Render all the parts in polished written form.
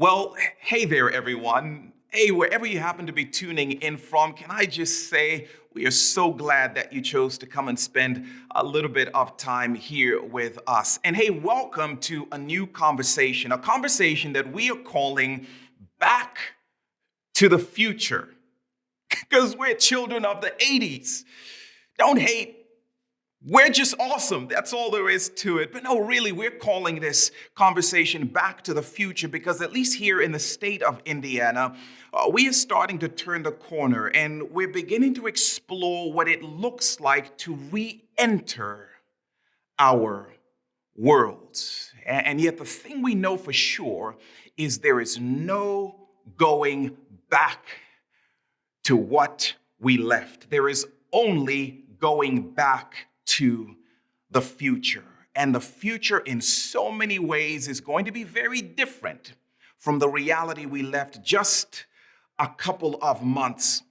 Well, hey there, everyone. Hey, wherever you happen to be tuning in from, can I just say we are so glad that you chose to come and spend a little bit of time here with us. And hey, welcome to a conversation that we are calling Back to the Future, because we're children of the 80s. Don't hate. We're just awesome. That's all there is to it. But no, really, we're calling this conversation Back to the Future because at least here in the state of Indiana, we are starting to turn the corner and we're beginning to explore what it looks like to re-enter our worlds. And yet the thing we know for sure is there is no going back to what we left. There is only going back to the future. And the future in so many ways is going to be very different from the reality we left just a couple of months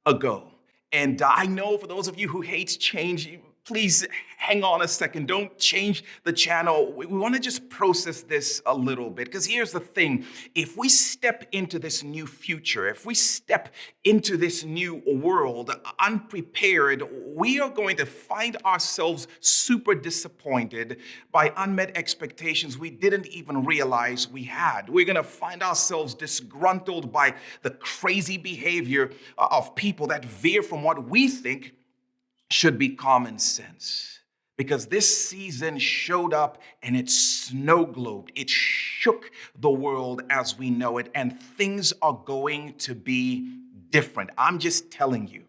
ago. And I know for those of you who hate change, please hang on a second. Don't change the channel. We want to just process this a little bit. Because here's the thing. If we step into this new future, if we step into this new world unprepared, we are going to find ourselves super disappointed by unmet expectations we didn't even realize we had. We're going to find ourselves disgruntled by the crazy behavior of people that veer from what we think should be common sense. Because this season showed up and it snow globed. It shook the world as we know it, and things are going to be different. I'm just telling you.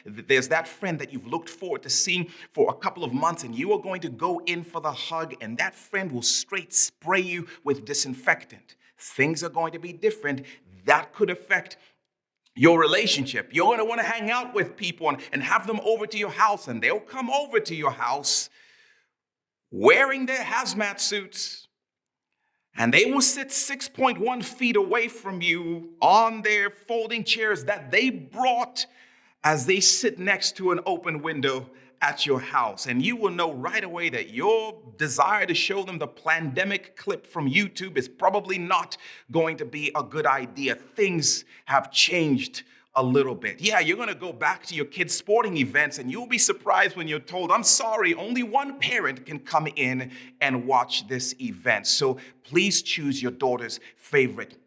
There's that friend that you've looked forward to seeing for a couple of months, and you are going to go in for the hug, and that friend will straight spray you with disinfectant. Things are going to be different. That could affect your relationship. You're going to want to hang out with people and have them over to your house, and they'll come over to your house wearing their hazmat suits, and they will sit 6.1 feet away from you on their folding chairs that they brought as they sit next to an open window at your house. And you will know right away that your desire to show them the pandemic clip from YouTube is probably not going to be a good idea. Things have changed a little bit. Yeah, you're going to go back to your kids' sporting events and you'll be surprised when you're told, I'm sorry, only one parent can come in and watch this event. So please choose your daughter's favorite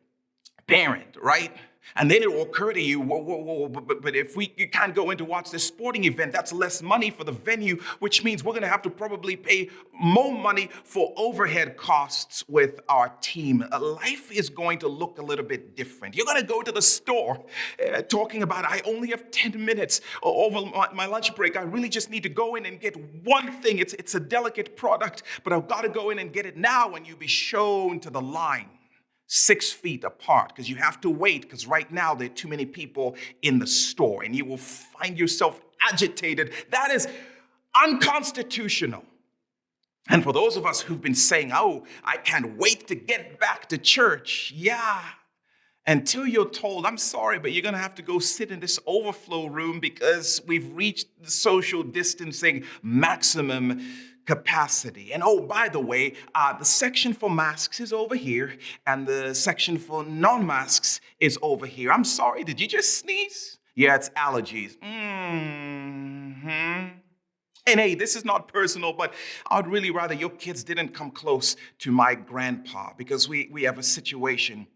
parent, right? And then it will occur to you, but if you can't go in to watch this sporting event, that's less money for the venue, which means we're going to have to probably pay more money for overhead costs with our team. Life is going to look a little bit different. You're going to go to the store talking about, I only have 10 minutes over my lunch break. I really just need to go in and get one thing. It's a delicate product, but I've got to go in and get it now. And you'll be shown to the line 6 feet apart because you have to wait because right now there are too many people in the store and you will find yourself agitated. That is unconstitutional. And for those of us who've been saying, oh, I can't wait to get back to church. Yeah. Until you're told, I'm sorry, but you're going to have to go sit in this overflow room because we've reached the social distancing maximum capacity. And oh, by the way, the section for masks is over here and the section for non-masks is over here. I'm sorry, did you just sneeze? Yeah, it's allergies. Mm-hmm. And hey, this is not personal, but I'd really rather your kids didn't come close to my grandpa because we have a situation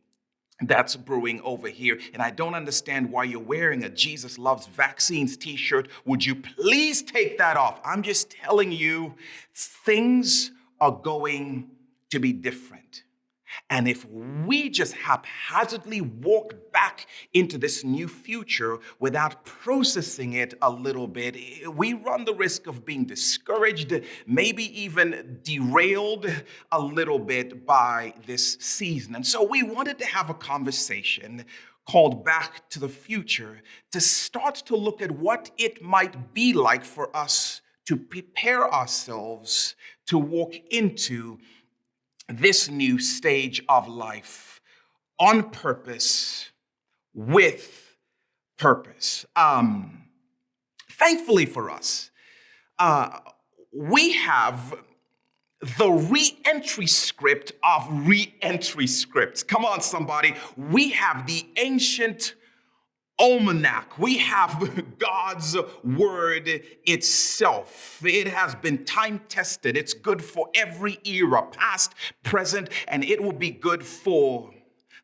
that's brewing over here. And I don't understand why you're wearing a Jesus Loves Vaccines t-shirt. Would you please take that off? I'm just telling you, things are going to be different. And if we just haphazardly walk back into this new future without processing it a little bit, we run the risk of being discouraged, maybe even derailed a little bit by this season. And so we wanted to have a conversation called Back to the Future to start to look at what it might be like for us to prepare ourselves to walk into this new stage of life on purpose, with purpose. Thankfully for us, we have the reentry script of reentry scripts. Come on, somebody. We have the ancient almanac. We have God's word itself. It has been time tested. It's good for every era, past, present, and it will be good for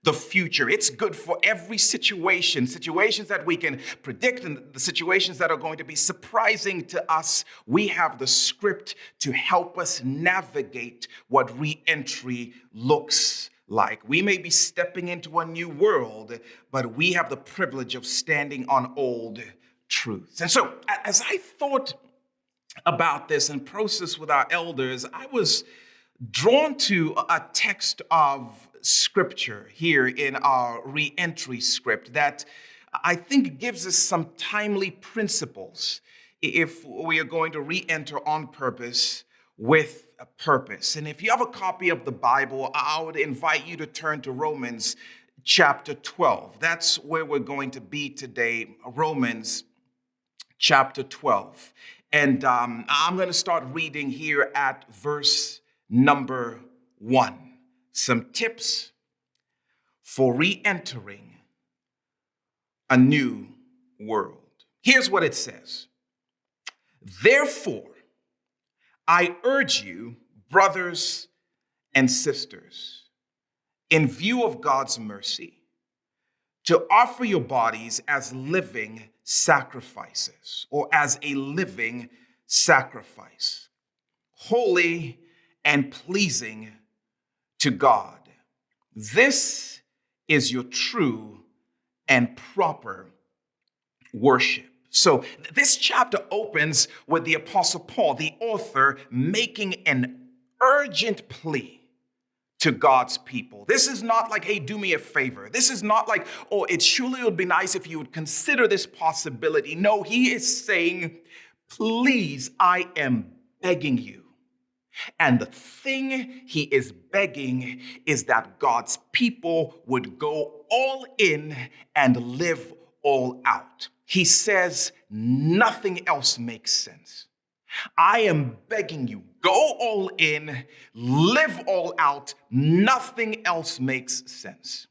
the future. It's good for every situations that we can predict and the situations that are going to be surprising to us. We have the script to help us navigate what reentry looks like. We may be stepping into a new world, but we have the privilege of standing on old truths. And so as I thought about this and process with our elders, I was drawn to a text of scripture here in our reentry script that I think gives us some timely principles if we are going to reenter on purpose with a purpose. And if you have a copy of the Bible, I would invite you to turn to Romans chapter 12. That's where we're going to be today, Romans chapter 12. And I'm going to start reading here at verse number 1. Some tips for re-entering a new world. Here's what it says. Therefore, I urge you, brothers and sisters, in view of God's mercy, to offer your bodies as living sacrifices, or as a living sacrifice, holy and pleasing to God. This is your true and proper worship. So this chapter opens with the Apostle Paul, the author, making an urgent plea to God's people. This is not like, hey, do me a favor. This is not like, oh, it surely would be nice if you would consider this possibility. No, he is saying, please, I am begging you. And the thing he is begging is that God's people would go all in and live all out. He says nothing else makes sense. I am begging you, go all in, live all out. Nothing else makes sense.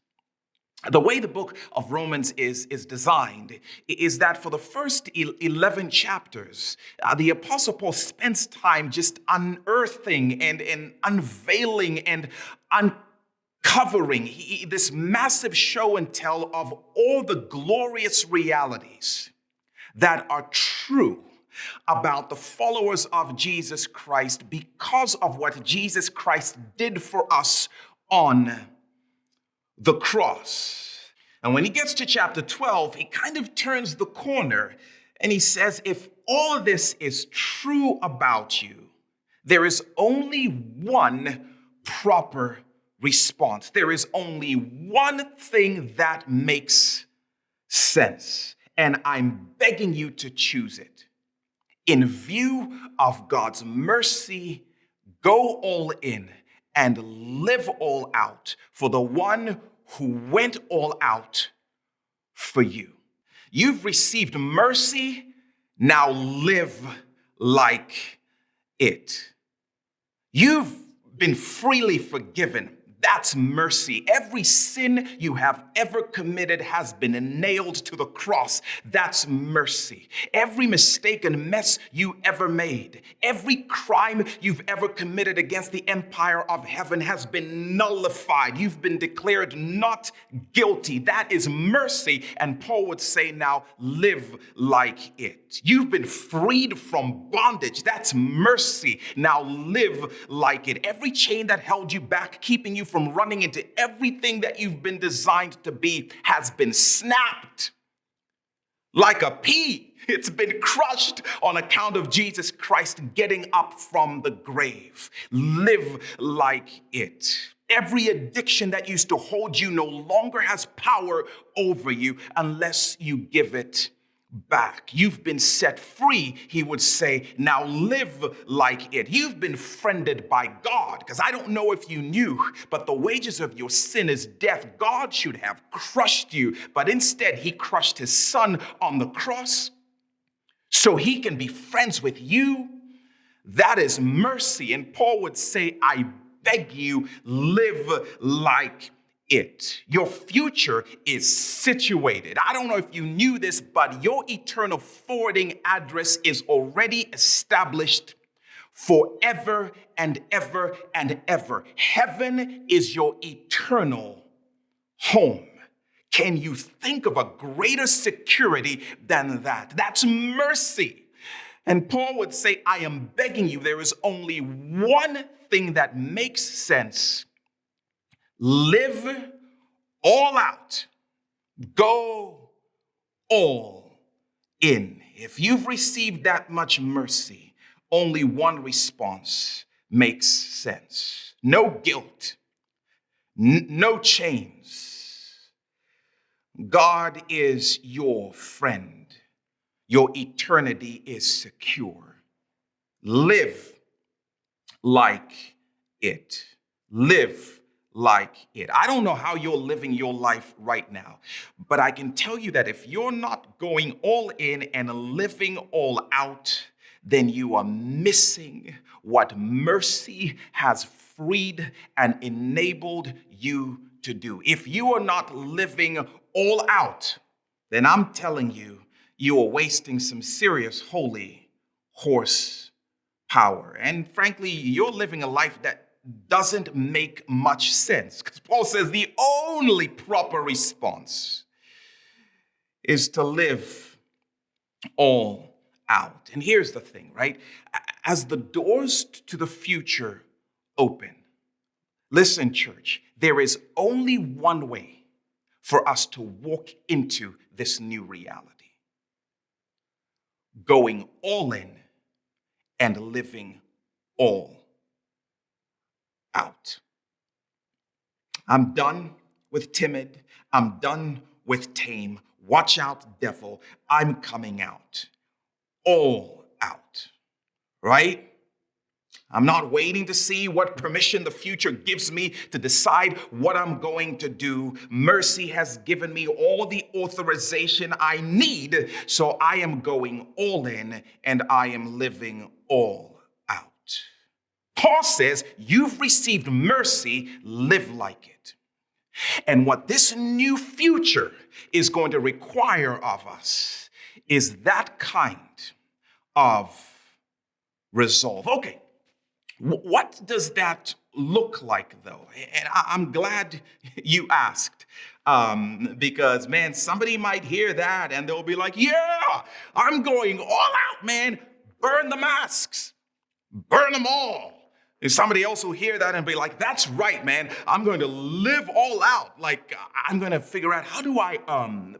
The way the book of Romans is designed is that for the first 11 chapters, the Apostle Paul spends time just unearthing and unveiling and uncovering this massive show and tell of all the glorious realities that are true about the followers of Jesus Christ because of what Jesus Christ did for us on the cross. And when he gets to chapter 12, he kind of turns the corner and he says, if all this is true about you, there is only one proper response. There is only one thing that makes sense, and I'm begging you to choose it. In view of God's mercy, go all in and live all out for the one who went all out for you. You've received mercy, now live like it. You've been freely forgiven. That's mercy. Every sin you have ever committed has been nailed to the cross. That's mercy. Every mistake and mess you ever made, every crime you've ever committed against the empire of heaven has been nullified. You've been declared not guilty. That is mercy. And Paul would say, now live like it. You've been freed from bondage. That's mercy. Now live like it. Every chain that held you back, keeping you from running into everything that you've been designed to be, has been snapped like a pea. It's been crushed on account of Jesus Christ getting up from the grave. Live like it. Every addiction that used to hold you no longer has power over you unless you give it back. You've been set free, he would say. Now live like it. You've been friended by God, because I don't know if you knew, but the wages of your sin is death. God should have crushed you, but instead he crushed his son on the cross so he can be friends with you. That is mercy. And Paul would say, I beg you, live like it. Your future is situated. I don't know if you knew this, but your eternal forwarding address is already established forever and ever and ever. Heaven is your eternal home. Can you think of a greater security than that? That's mercy. And Paul would say, I am begging you, there is only one thing that makes sense. Live all out. Go all in. If you've received that much mercy, only one response makes sense. No guilt, no chains. God is your friend. Your eternity is secure. Live like it. Live like it. I don't know how you're living your life right now, but I can tell you that if you're not going all in and living all out, then you are missing what mercy has freed and enabled you to do. If you are not living all out, then I'm telling you, you are wasting some serious holy horsepower. And frankly, you're living a life that doesn't make much sense. Because Paul says the only proper response is to live all out. And here's the thing, right? As the doors to the future open, listen, church, there is only one way for us to walk into this new reality. Going all in and living all out. I'm done with timid. I'm done with tame. Watch out, devil. I'm coming out. All out. Right? I'm not waiting to see what permission the future gives me to decide what I'm going to do. Mercy has given me all the authorization I need, so I am going all in and I am living all out. Paul says, you've received mercy, live like it. And what this new future is going to require of us is that kind of resolve. Okay. What does that look like, though? And I'm glad you asked, because, man, somebody might hear that and they'll be like, yeah, I'm going all out, man. Burn the masks. Burn them all. And somebody else will hear that and be like, that's right, man. I'm going to live all out. Like, I'm going to figure out, how do I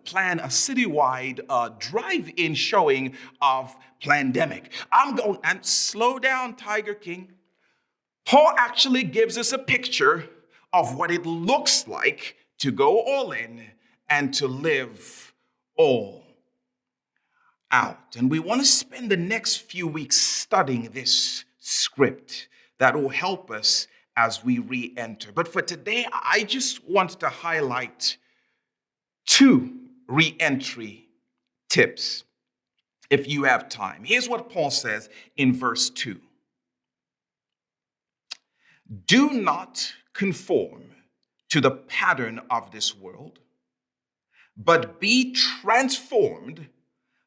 plan a citywide drive-in showing of Plandemic? And slow down, Tiger King. Paul actually gives us a picture of what it looks like to go all in and to live all out. And we want to spend the next few weeks studying this script that will help us as we re-enter. But for today, I just want to highlight 2 re-entry tips, if you have time. Here's what Paul says in verse 2. Do not conform to the pattern of this world, but be transformed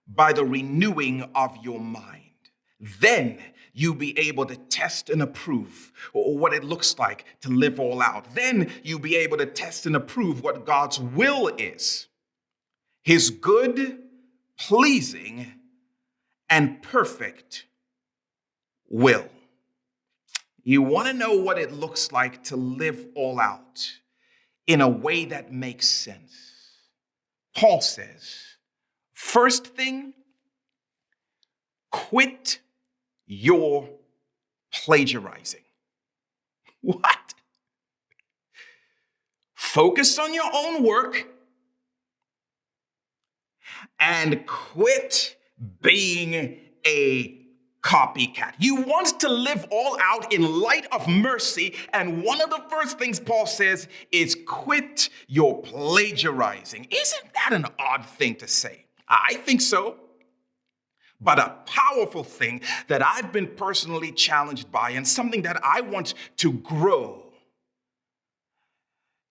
by the renewing of your mind. Then you'll be able to test and approve what it looks like to live all out. Then you'll be able to test and approve what God's will is. His good, pleasing, and perfect will. You want to know what it looks like to live all out in a way that makes sense. Paul says, first thing, quit your plagiarizing. What? Focus on your own work and quit being a copycat. You want to live all out in light of mercy, and one of the first things Paul says is quit your plagiarizing. Isn't that an odd thing to say? I think so. but a powerful thing that I've been personally challenged by and something that I want to grow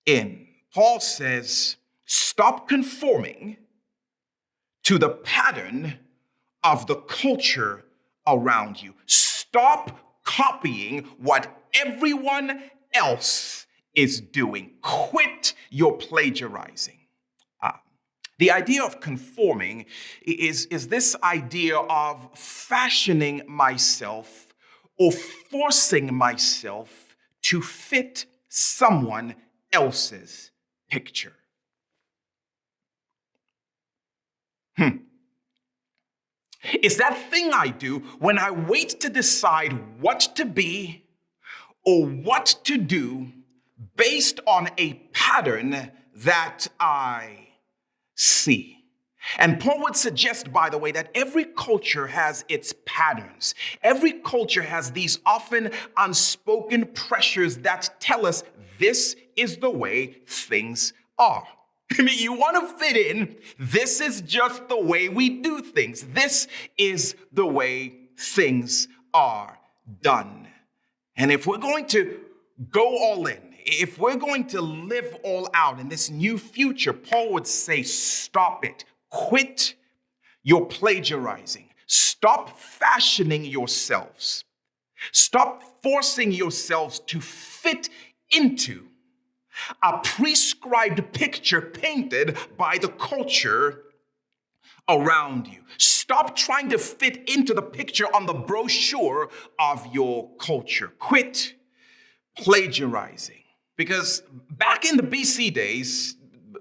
in. Paul says, stop conforming to the pattern of the culture around you. Stop copying what everyone else is doing. Quit your plagiarizing. The idea of conforming is this idea of fashioning myself or forcing myself to fit someone else's picture. It's that thing I do when I wait to decide what to be or what to do based on a pattern that I see. And Paul would suggest, by the way, that every culture has its patterns. Every culture has these often unspoken pressures that tell us this is the way things are. I mean, you want to fit in, this is just the way we do things. This is the way things are done. And if we're going to go all in, if we're going to live all out in this new future, Paul would say, stop it. Quit your plagiarizing. Stop fashioning yourselves. Stop forcing yourselves to fit into a prescribed picture painted by the culture around you. Stop trying to fit into the picture on the brochure of your culture. Quit plagiarizing. Because back in the BC days,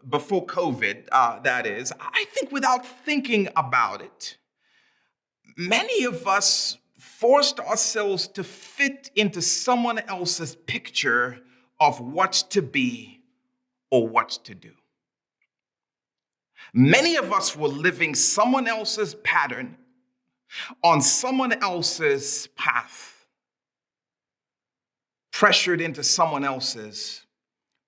before COVID, that is, I think without thinking about it, many of us forced ourselves to fit into someone else's picture of what to be or what to do. Many of us were living someone else's pattern on someone else's path, pressured into someone else's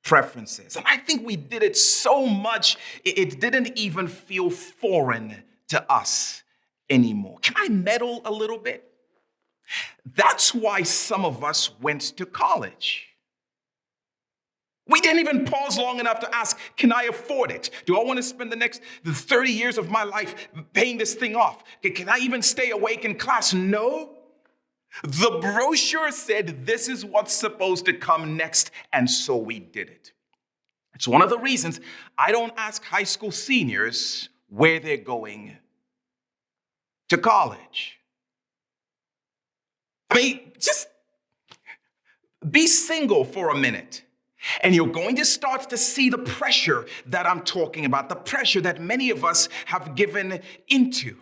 preferences. And I think we did it so much, it didn't even feel foreign to us anymore. Can I meddle a little bit? That's why some of us went to college. We didn't even pause long enough to ask, can I afford it? Do I want to spend the next 30 years of my life paying this thing off? Can I even stay awake in class? No. The brochure said this is what's supposed to come next, and so we did it. It's one of the reasons I don't ask high school seniors where they're going to college. I mean, just be single for a minute. And you're going to start to see the pressure that I'm talking about, the pressure that many of us have given into.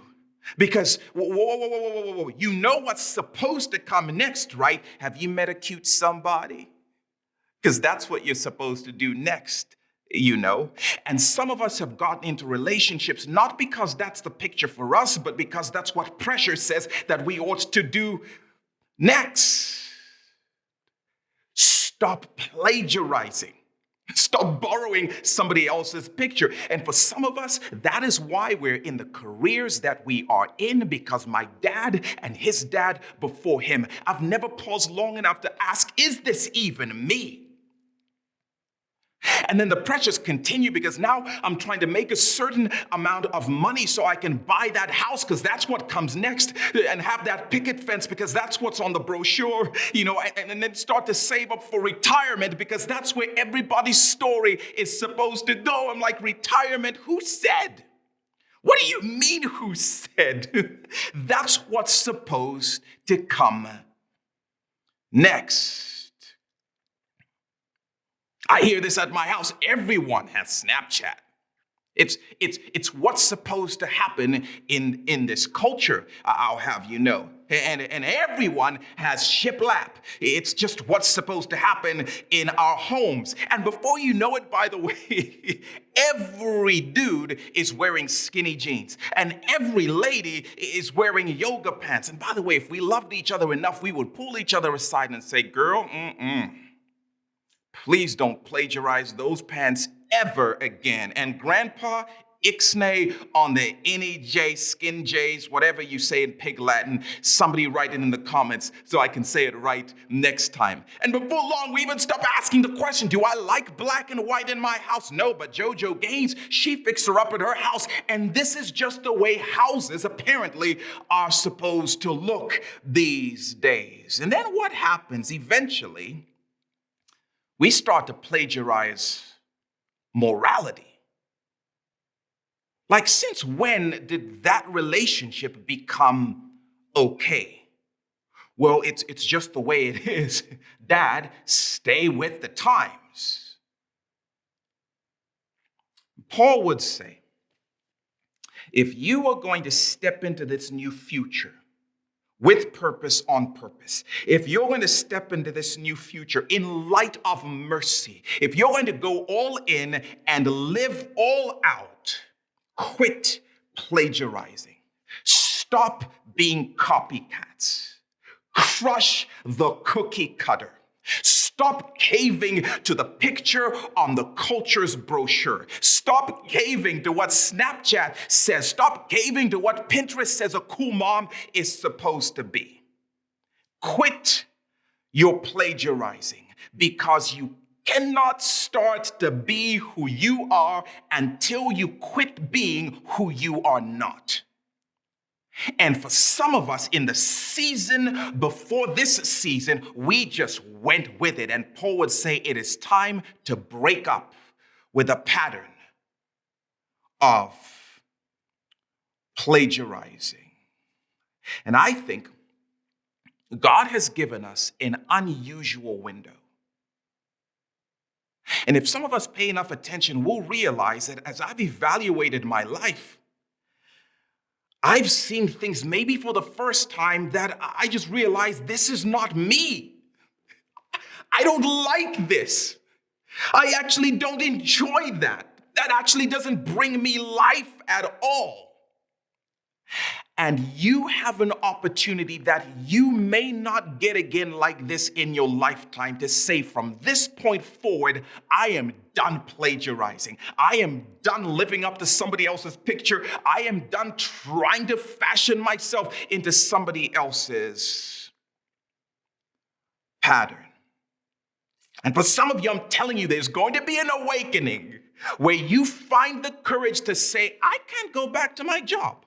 Because, whoa, you know what's supposed to come next, right? Have you met a cute somebody? Because that's what you're supposed to do next, you know. And some of us have gotten into relationships not because that's the picture for us, but because that's what pressure says that we ought to do next. Stop plagiarizing. Stop borrowing somebody else's picture. And for some of us, that is why we're in the careers that we are in, because my dad and his dad before him, I've never paused long enough to ask, is this even me? And then the pressures continue because now I'm trying to make a certain amount of money so I can buy that house because that's what comes next, and have that picket fence because that's what's on the brochure, you know, and then start to save up for retirement because that's where everybody's story is supposed to go. I'm like, retirement? Who said? What do you mean, who said? That's what's supposed to come next. I hear this at my house. Everyone has Snapchat. It's what's supposed to happen in this culture, I'll have you know. And everyone has shiplap. It's just what's supposed to happen in our homes. And before you know it, by the way, every dude is wearing skinny jeans. And every lady is wearing yoga pants. And by the way, if we loved each other enough, we would pull each other aside and say, girl, please don't plagiarize those pants ever again. And grandpa, ixnay on the NEJ, skin J's, whatever you say in pig Latin. Somebody write it in the comments so I can say it right next time. And before long, we even stop asking the question, do I like black and white in my house? No, but JoJo Gaines, she fixed her up at her house. And this is just the way houses apparently are supposed to look these days. And then what happens? Eventually, we start to plagiarize morality. Like, since when did that relationship become okay? Well, it's just the way it is. Dad, stay with the times. Paul would say, if you are going to step into this new future with purpose, on purpose, if you're going to step into this new future in light of mercy, if you're going to go all in and live all out, quit plagiarizing. Stop being copycats. Crush the cookie cutter. Stop caving to the picture on the culture's brochure. Stop caving to what Snapchat says. Stop caving to what Pinterest says a cool mom is supposed to be. Quit your plagiarizing, because you cannot start to be who you are until you quit being who you are not. And for some of us in the season before this season, we just went with it. And Paul would say it is time to break up with a pattern of plagiarizing. And I think God has given us an unusual window. And if some of us pay enough attention, we'll realize that as I've evaluated my life, I've seen things maybe for the first time that I just realized this is not me. I don't like this. I actually don't enjoy that. That actually doesn't bring me life at all. And you have an opportunity that you may not get again like this in your lifetime to say, from this point forward, I am done plagiarizing. I am done living up to somebody else's picture. I am done trying to fashion myself into somebody else's pattern. And for some of you, I'm telling you, there's going to be an awakening where you find the courage to say, I can't go back to my job.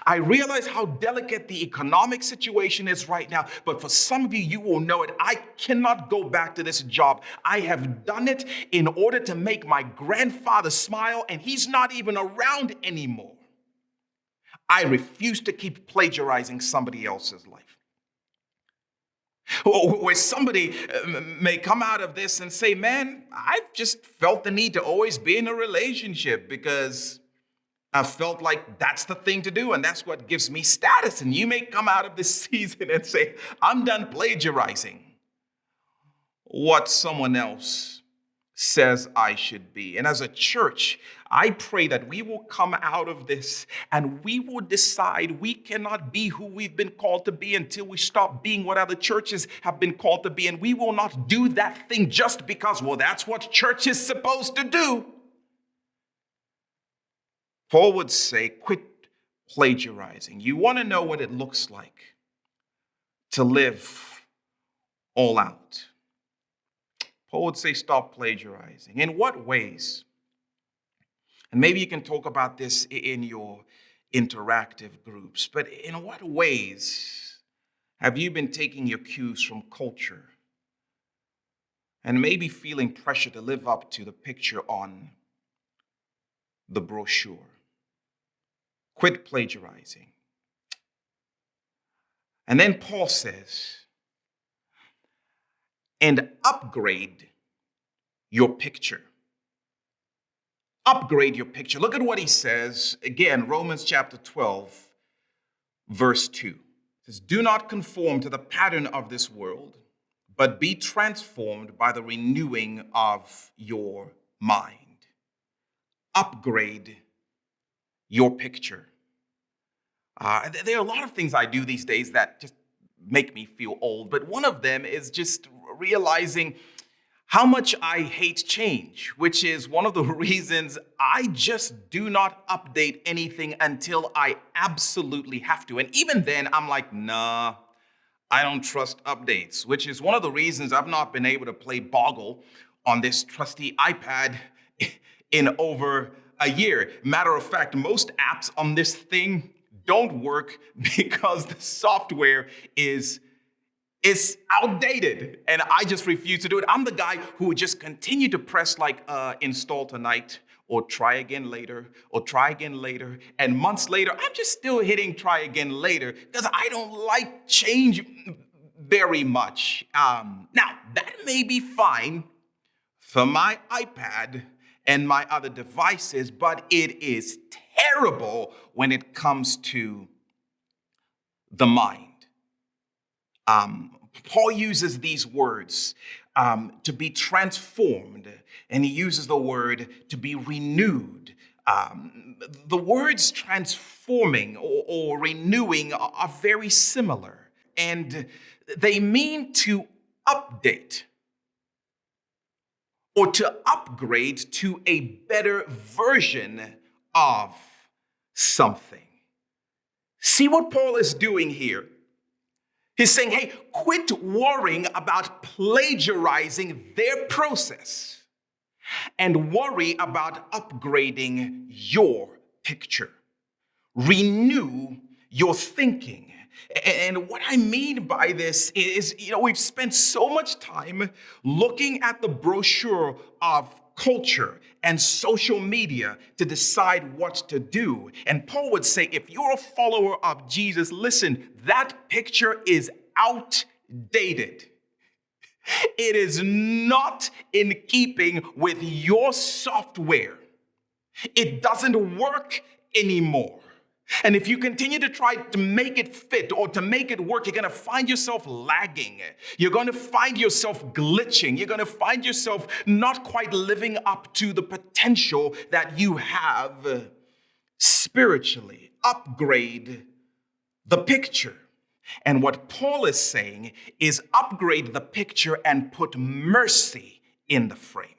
I realize how delicate the economic situation is right now, but for some of you, you will know it. I cannot go back to this job. I have done it in order to make my grandfather smile, and he's not even around anymore. I refuse to keep plagiarizing somebody else's life. Where somebody may come out of this and say, man, I've just felt the need to always be in a relationship because I felt like that's the thing to do and that's what gives me status. And you may come out of this season and say, I'm done plagiarizing what someone else says I should be. And as a church, I pray that we will come out of this and we will decide we cannot be who we've been called to be until we stop being what other churches have been called to be. And we will not do that thing just because, well, that's what church is supposed to do. Paul would say, quit plagiarizing. You want to know what it looks like to live all out. Paul would say, stop plagiarizing. In what ways? And maybe you can talk about this in your interactive groups, but in what ways have you been taking your cues from culture and maybe feeling pressure to live up to the picture on the brochure? Quit plagiarizing. And then Paul says, and upgrade your picture. Upgrade your picture. Look at what he says. Again, Romans chapter 12, verse 2. It says, do not conform to the pattern of this world, but be transformed by the renewing of your mind. Upgrade your picture. There are a lot of things I do these days that just make me feel old, but one of them is just realizing how much I hate change, which is one of the reasons I just do not update anything until I absolutely have to. And even then, I'm like, nah, I don't trust updates, which is one of the reasons I've not been able to play Boggle on this trusty iPad in over a year. Matter of fact, most apps on this thing don't work because the software is outdated, and I just refuse to do it. I'm the guy who would just continue to press like install tonight, or try again later, or try again later. And months later, I'm just still hitting try again later because I don't like change very much. Now, that may be fine for my iPad and my other devices, but it is terrible when it comes to the mind. Paul uses these words to be transformed, and he uses the word to be renewed. The words transforming or renewing are very similar, and they mean to update or to upgrade to a better version of something. See what Paul is doing here? He's saying, hey, quit worrying about plagiarizing their process and worry about upgrading your picture. Renew your thinking. And what I mean by this is, we've spent so much time looking at the brochure of culture and social media to decide what to do. And Paul would say, if you're a follower of Jesus, listen, that picture is outdated. It is not in keeping with your software. It doesn't work anymore. And if you continue to try to make it fit or to make it work, you're going to find yourself lagging. You're going to find yourself glitching. You're going to find yourself not quite living up to the potential that you have spiritually. Upgrade the picture. And what Paul is saying is upgrade the picture and put mercy in the frame.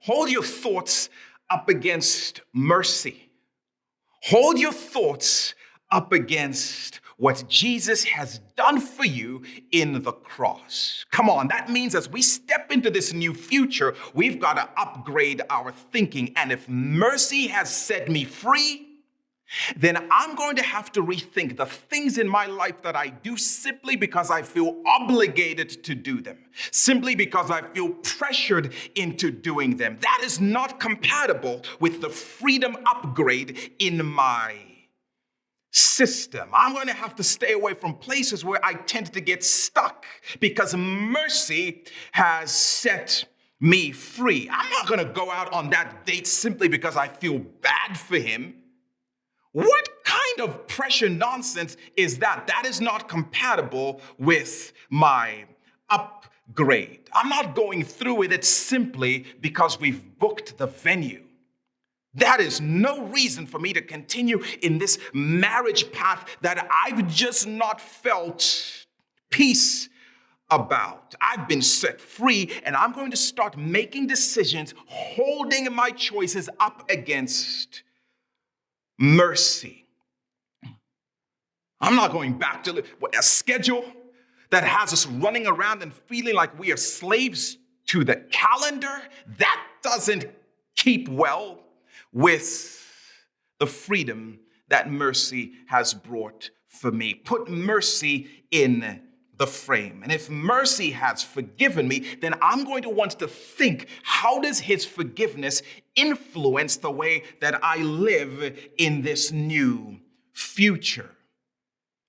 Hold your thoughts up against mercy. Hold your thoughts up against what Jesus has done for you in the cross. Come on, that means as we step into this new future, we've got to upgrade our thinking. And if mercy has set me free, then I'm going to have to rethink the things in my life that I do simply because I feel obligated to do them, simply because I feel pressured into doing them. That is not compatible with the freedom upgrade in my system. I'm going to have to stay away from places where I tend to get stuck because mercy has set me free. I'm not going to go out on that date simply because I feel bad for him. What kind of pressure nonsense is that? That is not compatible with my upgrade. I'm not going through with it simply because we've booked the venue. That is no reason for me to continue in this marriage path that I've just not felt peace about. I've been set free, and I'm going to start making decisions, holding my choices up against mercy. I'm not going back to a schedule that has us running around and feeling like we are slaves to the calendar. That doesn't keep well with the freedom that mercy has brought for me. Put mercy in the frame. And if mercy has forgiven me, then I'm going to want to think, how does his forgiveness influence the way that I live in this new future?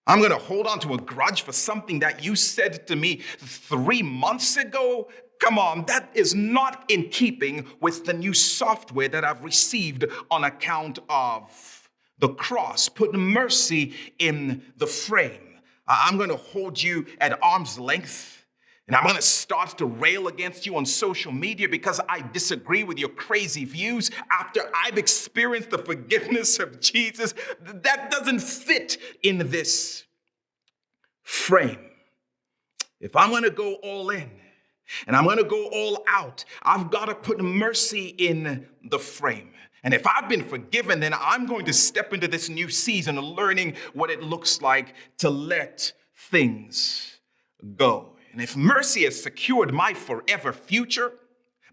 I'm going to hold on to a grudge for something that you said to me 3 months ago. Come on, that is not in keeping with the new software that I've received on account of the cross. Put mercy in the frame. I'm going to hold you at arm's length, and I'm going to start to rail against you on social media because I disagree with your crazy views after I've experienced the forgiveness of Jesus. That doesn't fit in this frame. If I'm going to go all in, And I'm going to go all out. I've got to put mercy in the frame. And if I've been forgiven, then I'm going to step into this new season of learning what it looks like to let things go. And if mercy has secured my forever future,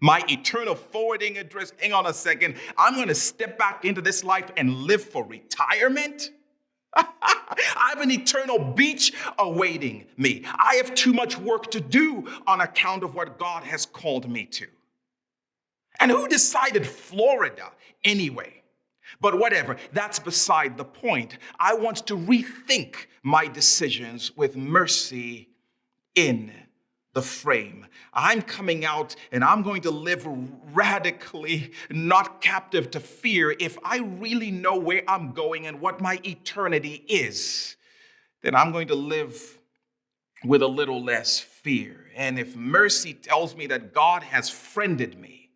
my eternal forwarding address, hang on a second, I'm going to step back into this life and live for retirement. I have an eternal beach awaiting me. I have too much work to do on account of what God has called me to. And who decided Florida anyway? But whatever, that's beside the point. I want to rethink my decisions with mercy in the frame. I'm coming out and I'm going to live radically, not captive to fear. If I really know where I'm going and what my eternity is, then I'm going to live with a little less fear. And if mercy tells me that God has friended me,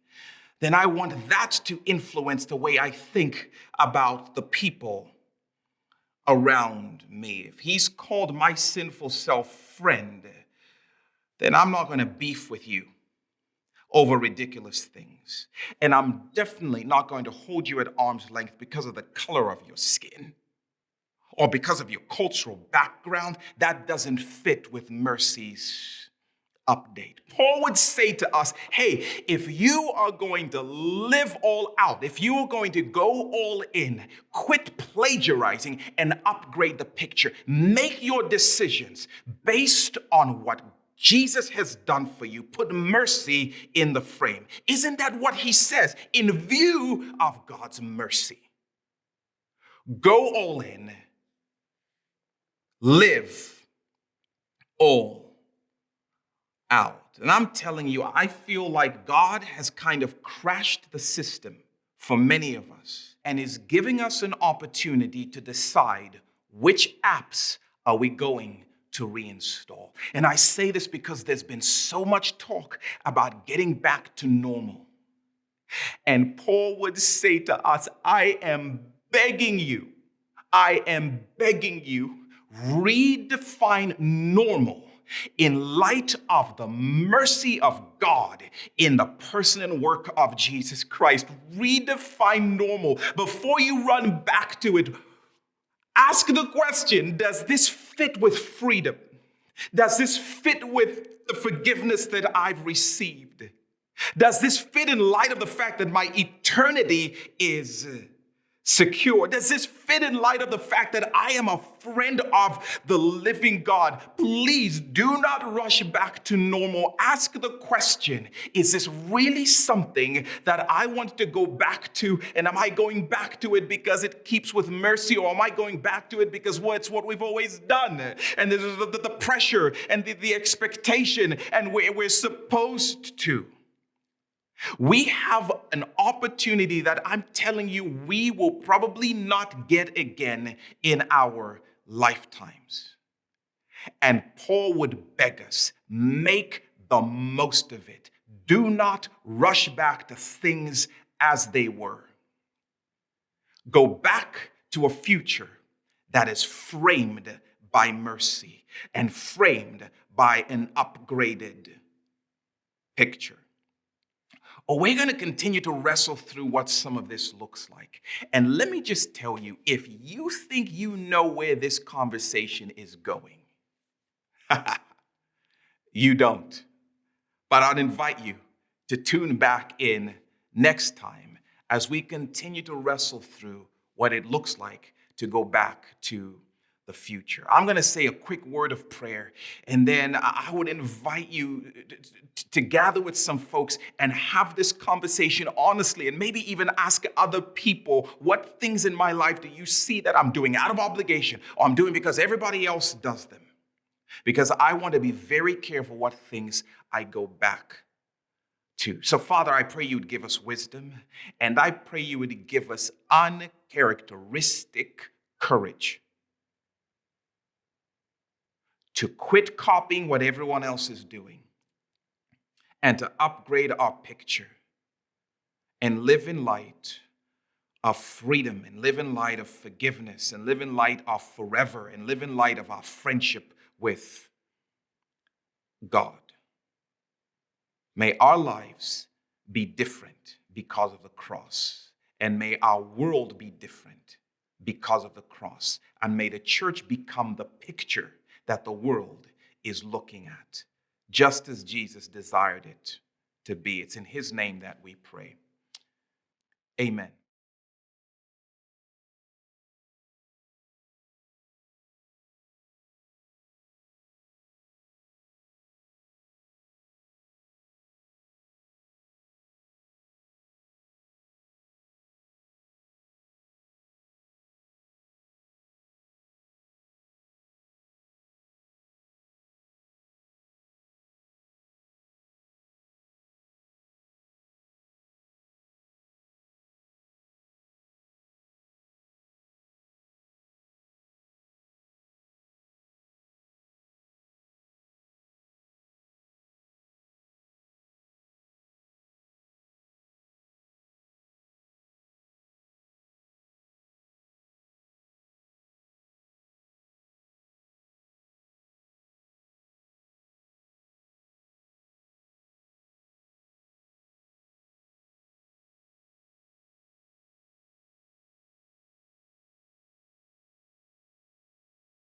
then I want that to influence the way I think about the people around me. If he's called my sinful self friend, then I'm not going to beef with you over ridiculous things. And I'm definitely not going to hold you at arm's length because of the color of your skin or because of your cultural background. That doesn't fit with mercy's update. Paul would say to us, hey, if you are going to live all out, if you are going to go all in, quit plagiarizing and upgrade the picture. Make your decisions based on what Jesus has done for you. Put mercy in the frame. Isn't that what he says? In view of God's mercy, go all in, live all out. And I'm telling you, I feel like God has kind of crashed the system for many of us and is giving us an opportunity to decide which apps are we going to reinstall. And I say this because there's been so much talk about getting back to normal. And Paul would say to us, I am begging you, redefine normal in light of the mercy of God in the person and work of Jesus Christ. Redefine normal. Before you run back to it, ask the question, does this fit with freedom? Does this fit with the forgiveness that I've received? Does this fit in light of the fact that my eternity is secure? Does this fit in light of the fact that I am a friend of the living God? Please do not rush back to normal. Ask the question, is this really something that I want to go back to? And am I going back to it because it keeps with mercy? Or am I going back to it because it's what we've always done? And there's the pressure and the expectation and we're supposed to. We have an opportunity that I'm telling you we will probably not get again in our lifetimes. And Paul would beg us, make the most of it. Do not rush back to things as they were. Go back to a future that is framed by mercy and framed by an upgraded picture. We're going to continue to wrestle through what some of this looks like. And let me just tell you, if you think you know where this conversation is going, you don't. But I'd invite you to tune back in next time as we continue to wrestle through what it looks like to go back to the future. I'm going to say a quick word of prayer, and then I would invite you to gather with some folks and have this conversation honestly, and maybe even ask other people, what things in my life do you see that I'm doing out of obligation, or I'm doing because everybody else does them? Because I want to be very careful what things I go back to. So, Father, I pray you would give us wisdom, and I pray you would give us uncharacteristic courage to quit copying what everyone else is doing and to upgrade our picture and live in light of freedom and live in light of forgiveness and live in light of forever and live in light of our friendship with God. May our lives be different because of the cross. And may our world be different because of the cross. And may the church become the picture that the world is looking at, just as Jesus desired it to be. It's in his name that we pray. Amen.